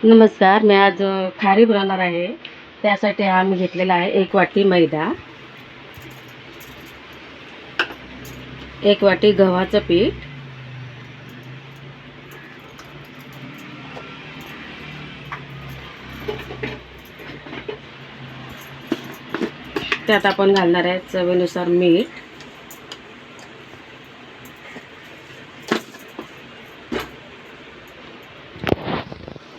नमस्कार. मी आज खारी बनवणार आहे. त्यासाठी मी घेतलेला आहे 1 वाटी मैदा, 1 वाटी गव्हाचं पीठ, त्यात आपण घालणार आहे चवीनुसार मीठ,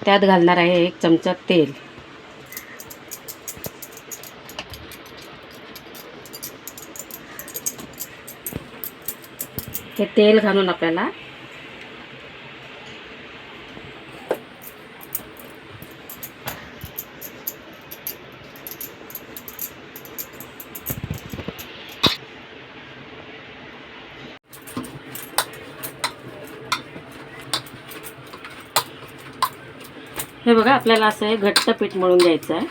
त्यात घालणार आहे 1 चमचा तेल, हे तेल घालून आपल्याला हे बघा आपल्याला असं हे घट्ट पीठ मळून घ्यायचं आहे.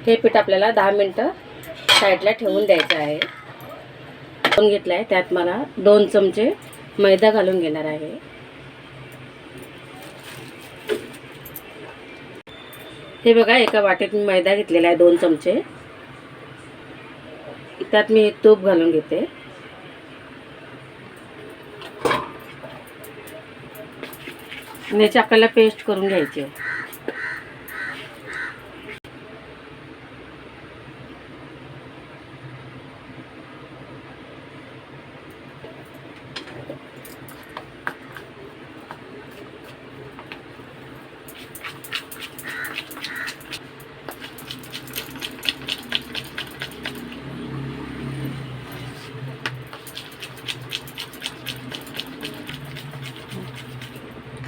हे पीठ आपल्याला 10 मिनिटं साईडला ठेवून द्यायचं आहे. ठेवून घेतलं आहे. त्यात मला 2 चमचे मैदा घालून घेणार आहे. हे बघा एका वाटीत मी मैदा घेतलेला आहे 2 चमचे. त्यात मी तूप घालून घेते. याची आपल्याला पेस्ट करून घ्यायची आहे.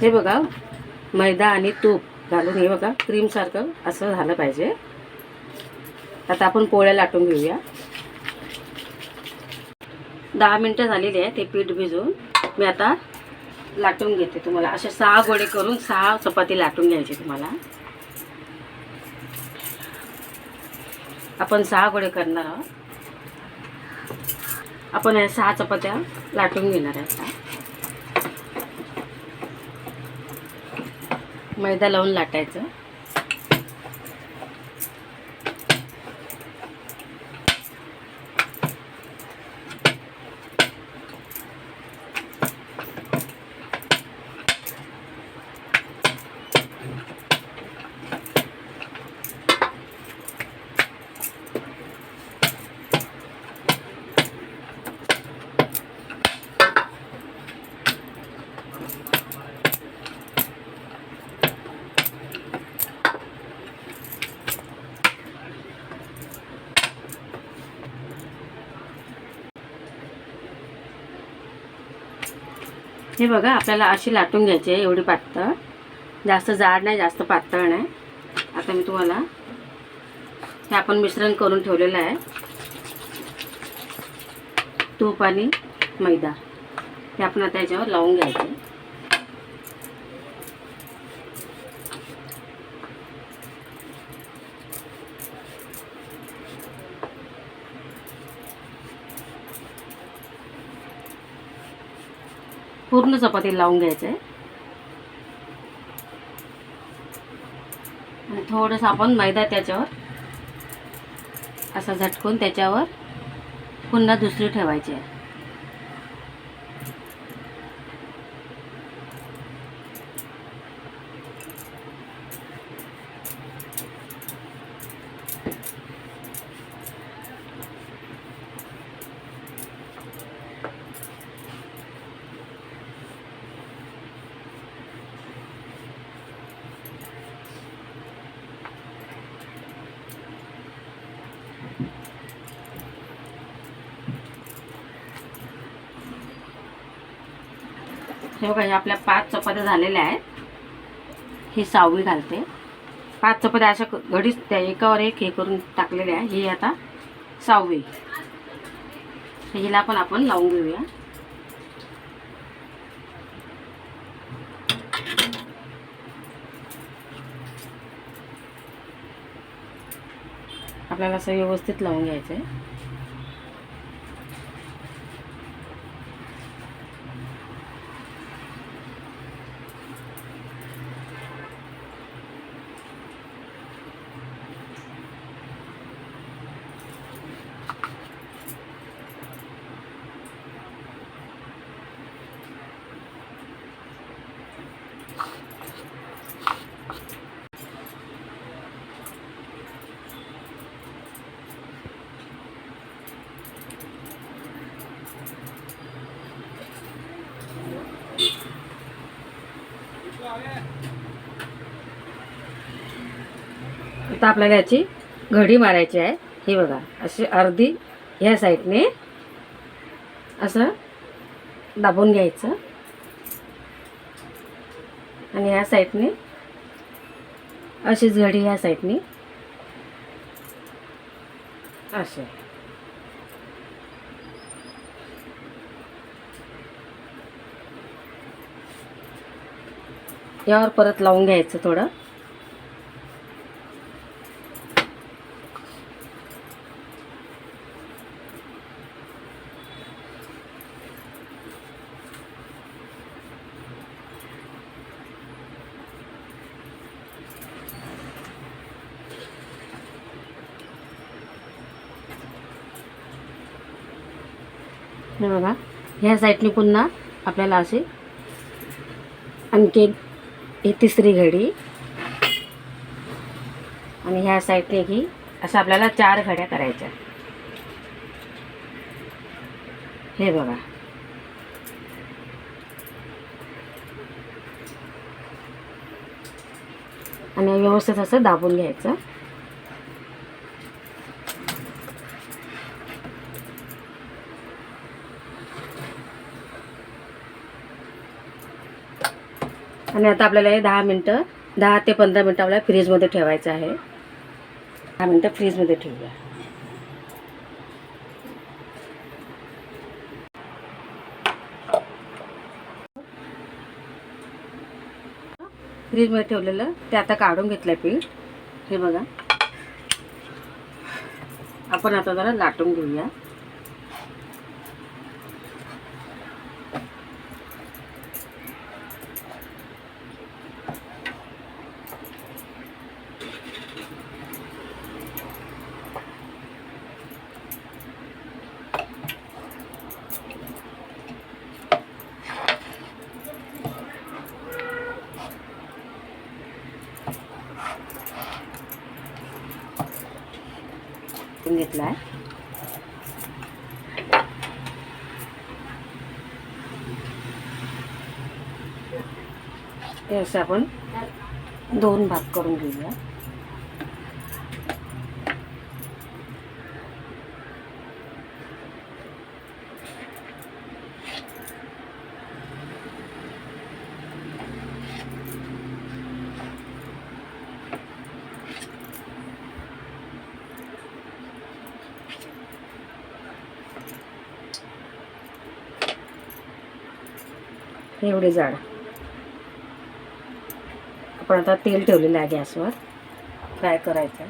हे बघा मैदा आणि तूप घालून हे बघा क्रीम सारखं असं झालं पाहिजे. आता आपण पोळ्या लाटून घेऊया. 10 मिनिटं झालेली आहे ते पीठ भिजवून. मी आता लाटून घेते. तुम्हाला असे 6 गोळे करून 6 चपाती लाटून घ्यायची. तुम्हाला आपण 6 गोळे करणार आहोत. आपण या 6 चपात्या लाटून घेणार आहे. मैदा लावून लाटायचं. हे बघा आपल्याला अशी लाटून घ्यायची आहे. एवढी पातळ, जास्त जाड नाही जास्त पातळ नाही. आता मी तुम्हाला हे आपण मिश्रण करून ठेवलेलं आहे. तूप आणि मैदा हे आपण आता याच्यावर लावून घ्यायचे. पूर्ण चपाती लावून घ्यायचं आहे. आणि थोडंसं आपण मैदा त्याच्यावर असं झटकून त्याच्यावर पुन्हा दुसरी ठेवायची आहे. हे बघा हे आपल्या 5 चपात्या झालेल्या आहेत. ही 6वी घालते. 5 चपात्या अशा घडीच त्या एकावर एक हे करून टाकलेल्या आहे. ही आता 6वी. हिला पण आपण लावून घेऊया. आपल्याला असं व्यवस्थित लावून घ्यायचं आहे. आता आपल्याला याची घडी मारायची आहे. हे बघा, अशी अर्धी ह्या साईडने असं दाबून घ्यायचं आणि ह्या साईडने अशीच घडी ह्या साईडने असे. यावर परत लावून घ्यायचं थोडं. हे बघा, ह्या साईडने पुन्हा आपल्याला असे आणखी ही तिसरी घडी आणि ह्या साईडने ही असं आपल्याला 4 घड्या करायच्या. हे बघा, आणि व्यवस्थित असं दाबून घ्यायचं. आणि आता आपल्याला हे 10 ते 15 मिनटं आपल्याला फ्रीजमध्ये ठेवायचं आहे. 10 मिनटं फ्रीजमध्ये ठेवूया. फ्रीजमध्ये ठेवलेलं ते आता काढून घेतलं आहे पीठ. हे बघा, आपण आता जरा लाटून घेऊया. घेतला आहे. हे असं आपण 2 भाग करून घेऊया. एवढे जाड. आपण आता तेल ठेवलेलं आहे गॅसवर, फ्राय करायचं.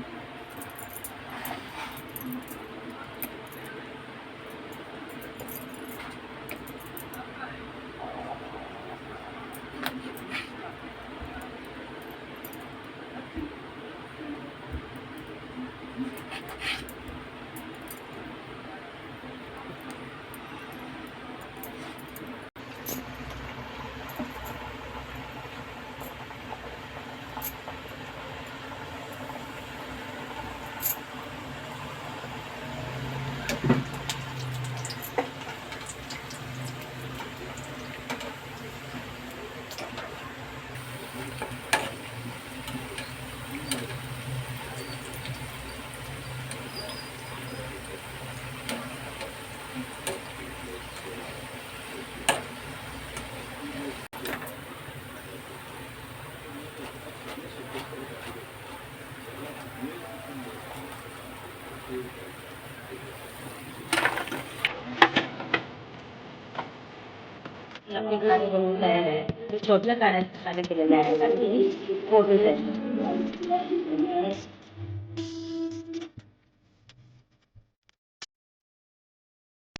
आपले काळे बनवून तयार आहे. छोट्या काड्या केलेल्या आहेत आणि मोठे आहेत.